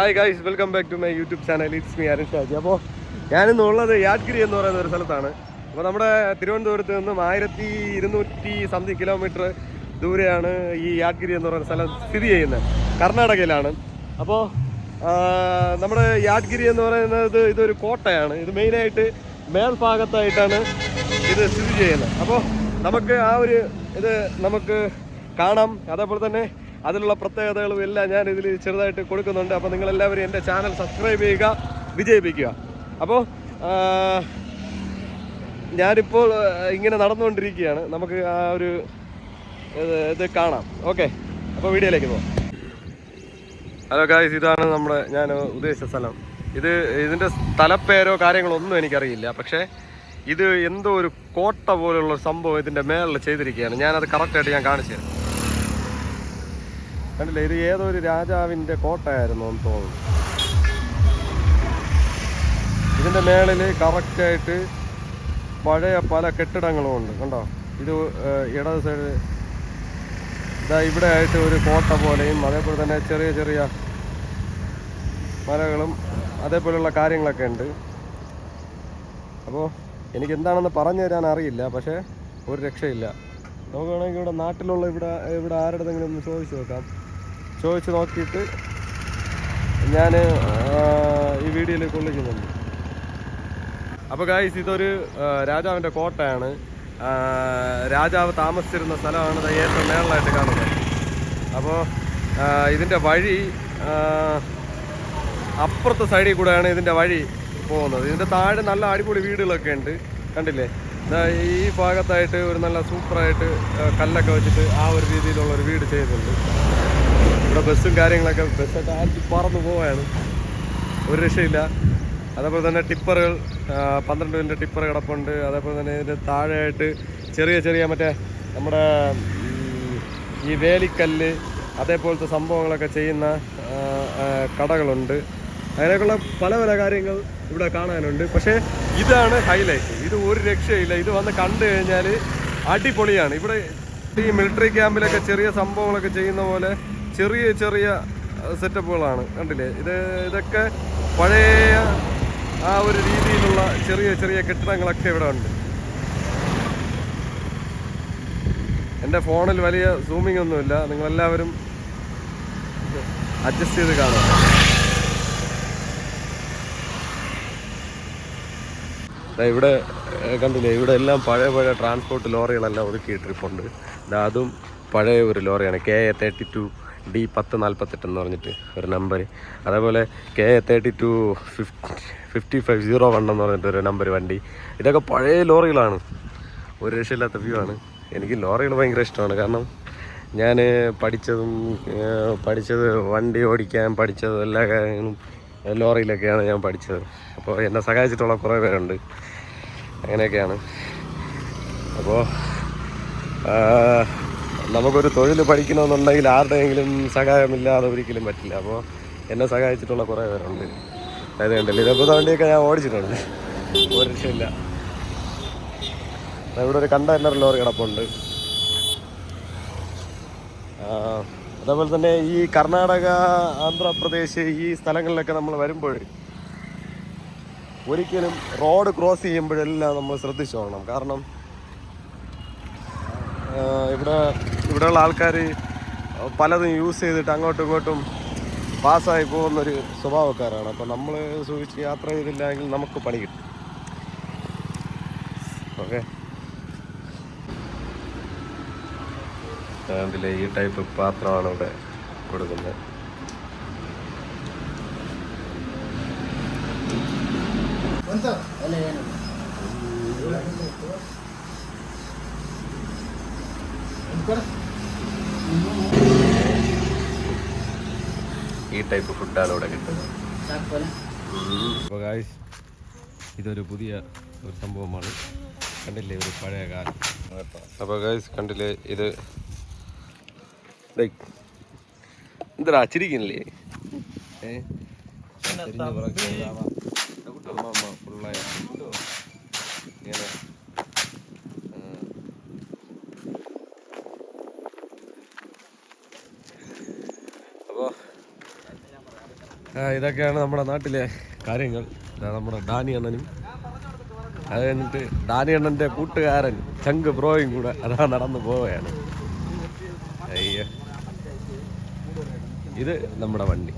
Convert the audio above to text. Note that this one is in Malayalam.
Hi guys, welcome back to my YouTube channel. It's me Arun Shaji. അപ്പോൾ ഞാനിന്നുള്ളത് യാദ്ഗിരി എന്ന് പറയുന്ന ഒരു സ്ഥലത്താണ്. അപ്പോൾ നമ്മുടെ തിരുവനന്തപുരത്ത് നിന്നും 1200 സംതിങ് കിലോമീറ്റർ ദൂരെയാണ് ഈ യാദ്ഗിരി എന്ന് പറയുന്ന സ്ഥലം സ്ഥിതി ചെയ്യുന്നത്. കർണാടകയിലാണ്. അപ്പോൾ നമ്മുടെ യാദ്ഗിരി എന്ന് പറയുന്നത് ഇതൊരു കോട്ടയാണ്. ഇത് മെയിനായിട്ട് മേൽഭാഗത്തായിട്ടാണ് ഇത് സ്ഥിതി ചെയ്യുന്നത്. അപ്പോൾ നമുക്ക് ആ ഒരു ഇത് നമുക്ക് കാണാം. അതേപോലെ തന്നെ അതിലുള്ള പ്രത്യേകതകളും എല്ലാം ഞാൻ ഇതിൽ ചെറുതായിട്ട് കൊടുക്കുന്നുണ്ട്. അപ്പോൾ നിങ്ങളെല്ലാവരും എൻ്റെ ചാനൽ സബ്സ്ക്രൈബ് ചെയ്യുക, വിജയിപ്പിക്കുക. അപ്പോൾ ഞാനിപ്പോൾ ഇങ്ങനെ നടന്നുകൊണ്ടിരിക്കുകയാണ്. നമുക്ക് ആ ഒരു ഇത് കാണാം. ഓക്കെ, അപ്പോൾ വീഡിയോയിലേക്ക് പോകാം. ഹലോ ഗായ്സ്, ഇതാണ് ഞാൻ ഉദ്ദേശിച്ച സ്ഥലം. ഇതിൻ്റെ സ്ഥലപ്പേരോ കാര്യങ്ങളോ ഒന്നും എനിക്കറിയില്ല. പക്ഷേ ഇത് എന്തോ ഒരു കോട്ട പോലുള്ള സംഭവം ഇതിൻ്റെ മേളിൽ ചെയ്തിരിക്കുകയാണ്. ഞാനത് കറക്റ്റായിട്ട് ഞാൻ കാണിച്ചു തരാം. കണ്ടില്ലേ, ഇത് ഏതോ ഒരു രാജാവിൻ്റെ കോട്ടയായിരുന്നു എന്ന് തോന്നുന്നു. ഇതിൻ്റെ മേളിൽ കറക്റ്റായിട്ട് പഴയ പല കെട്ടിടങ്ങളും ഉണ്ട്. കണ്ടോ, ഇത് ഇടത് സൈഡ് ഇതാ ഇവിടെ ആയിട്ട് ഒരു കോട്ട പോലെയും അതേപോലെ തന്നെ ചെറിയ ചെറിയ മലകളും അതേപോലെയുള്ള കാര്യങ്ങളൊക്കെ ഉണ്ട്. അപ്പോൾ എനിക്ക് എന്താണെന്ന് പറഞ്ഞു തരാൻ അറിയില്ല, പക്ഷേ ഒരു രക്ഷയില്ല. നമുക്ക് വേണമെങ്കിൽ ഇവിടെ നാട്ടിലുള്ള ഇവിടെ ആരുടെതെങ്കിലും ഒന്ന് ചോദിച്ചു നോക്കാം. ചോദിച്ച് നോക്കിയിട്ട് ഞാൻ ഈ വീഡിയോയിൽ കൊള്ളിക്കുന്നുണ്ട്. അപ്പോൾ ഗായ്സ്, ഇതൊരു രാജാവിൻ്റെ കോട്ടയാണ്. രാജാവ് താമസിച്ചിരുന്ന സ്ഥലമാണ് ഏറ്റവും മേളിലായിട്ട് കാണുന്നത്. അപ്പോൾ ഇതിൻ്റെ വഴി അപ്പുറത്തെ സൈഡിൽ കൂടെയാണ് ഇതിൻ്റെ വഴി പോകുന്നത്. ഇതിൻ്റെ താഴെ നല്ല അടിപൊളി വീടുകളൊക്കെ ഉണ്ട്. കണ്ടില്ലേ, ഈ ഭാഗത്തായിട്ട് ഒരു നല്ല സൂപ്പറായിട്ട് കല്ലൊക്കെ വെച്ചിട്ട് ആ ഒരു രീതിയിലുള്ളൊരു വീട് ചെയ്യുന്നുണ്ട്. ഇവിടെ ബസ്സും കാര്യങ്ങളൊക്കെ ബസ്സൊക്കെ ആക്കി പറന്ന് പോവാണ്, ഒരു രക്ഷയില്ല. അതേപോലെ തന്നെ ടിപ്പറുകൾ 12 ടിപ്പർ കിടപ്പുണ്ട്. അതേപോലെ തന്നെ ഇതിൻ്റെ താഴെയായിട്ട് ചെറിയ ചെറിയ മറ്റേ നമ്മുടെ ഈ വേലിക്കല്ല് അതേപോലത്തെ സംഭവങ്ങളൊക്കെ ചെയ്യുന്ന കടകളുണ്ട്. അങ്ങനെയൊക്കെയുള്ള പല പല കാര്യങ്ങൾ ഇവിടെ കാണാനുണ്ട്. പക്ഷേ ഇതാണ് ഹൈലൈറ്റ്. ഇത് ഒരു രക്ഷയില്ല. ഇത് വന്ന് കണ്ടു കഴിഞ്ഞാൽ അടിപൊളിയാണ്. ഇവിടെ ഈ മിലിറ്ററി ക്യാമ്പിലൊക്കെ ചെറിയ സംഭവങ്ങളൊക്കെ ചെയ്യുന്ന പോലെ ചെറിയ ചെറിയ സെറ്റപ്പുകളാണ്. കണ്ടില്ലേ, ഇതൊക്കെ പഴയ ആ ഒരു രീതിയിലുള്ള ചെറിയ ചെറിയ കെട്ടിടങ്ങളൊക്കെ ഇവിടെ ഉണ്ട്. എൻ്റെ ഫോണിൽ വലിയ സൂമിംഗ് ഒന്നുമില്ല, നിങ്ങളെല്ലാവരും അഡ്ജസ്റ്റ് ചെയ്ത് കാണുക. ഇവിടെ കണ്ടില്ലേ, ഇവിടെ എല്ലാം പഴയ പഴയ ട്രാൻസ്പോർട്ട് ലോറികളെല്ലാം ഒതുക്കിയിട്ടിരിപ്പുണ്ട്. അതും പഴയ ഒരു ലോറിയാണ്, KA32 D1048 എന്ന് പറഞ്ഞിട്ട് ഒരു നമ്പർ. അതേപോലെ KA32 5501 എന്ന് പറഞ്ഞിട്ട് ഒരു നമ്പർ വണ്ടി. ഇതൊക്കെ പഴയ ലോറികളാണ്. ഒരു രക്ഷയില്ലാത്ത വ്യൂ ആണ്. എനിക്ക് ലോറികൾ ഭയങ്കര ഇഷ്ടമാണ്. കാരണം ഞാൻ പഠിച്ചത് വണ്ടി ഓടിക്കാൻ പഠിച്ചത് എല്ലാ കാര്യങ്ങളും ലോറിയിലൊക്കെയാണ് ഞാൻ പഠിച്ചത്. അപ്പോൾ എന്നെ സഹായിച്ചിട്ടുള്ള കുറേ പേരുണ്ട്. അങ്ങനെയൊക്കെയാണ്. അപ്പോൾ നമുക്കൊരു തൊഴിൽ പഠിക്കണമെന്നുണ്ടെങ്കിൽ ആരുടെയെങ്കിലും സഹായമില്ലാതെ ഒരിക്കലും പറ്റില്ല. അപ്പോൾ എന്നെ സഹായിച്ചിട്ടുള്ള കുറേ പേരുണ്ട്. അതായത് കണ്ടില്ല, ഇതൊക്കെ വണ്ടിയൊക്കെ ഞാൻ ഓടിച്ചിട്ടുണ്ട്, ഒരു രക്ഷയില്ല. ഇവിടെ ഒരു കണ്ടെയ്നർ ലോറി കിടപ്പുണ്ട്. അതേപോലെ തന്നെ ഈ കർണാടക, ആന്ധ്രാപ്രദേശ് ഈ സ്ഥലങ്ങളിലൊക്കെ നമ്മൾ വരുമ്പോൾ ഒരിക്കലും റോഡ് ക്രോസ് ചെയ്യുമ്പോഴെല്ലാം നമ്മൾ ശ്രദ്ധിച്ചു പോകണം. കാരണം ഇവിടെയുള്ള ആൾക്കാർ പലതും യൂസ് ചെയ്തിട്ട് അങ്ങോട്ടും ഇങ്ങോട്ടും പാസ്സായി പോകുന്നൊരു സ്വഭാവക്കാരാണ്. അപ്പോൾ നമ്മൾ സൂക്ഷിച്ച് യാത്ര ചെയ്തില്ലെങ്കിൽ നമുക്ക് പണി കിട്ടും. ഓക്കെ, അതിലെ ഈ ടൈപ്പ് പാത്രമാണ് ഇവിടെ കൊടുക്കുന്നത്. ഈ ടൈപ്പ് ഫുഡാണ് ഇവിടെ കിട്ടുന്നത്. അപ്പോൾ ഗായ്സ്, ഇതൊരു പുതിയ ഒരു സംഭവമാണ്. കണ്ടില്ലേ, ഒരു പഴയ കാലം. അപ്പോൾ ഗായ്സ് കണ്ടില്ലേ, ഇത് എന്താ ചിരിക്കുന്നില്ലേ? ഫുള്ളായ ഇങ്ങനെ അപ്പോൾ ഇതൊക്കെയാണ് നമ്മുടെ നാട്ടിലെ കാര്യങ്ങൾ. നമ്മുടെ ഡാനി അണ്ണനും അത് കഴിഞ്ഞിട്ട് ഡാനി അണ്ണൻ്റെ കൂട്ടുകാരൻ ചങ്ക് ബ്രോയും കൂടെ അതാ നടന്നു പോവുകയാണ്. അയ്യോ, ഇത് നമ്മുടെ വണ്ടി.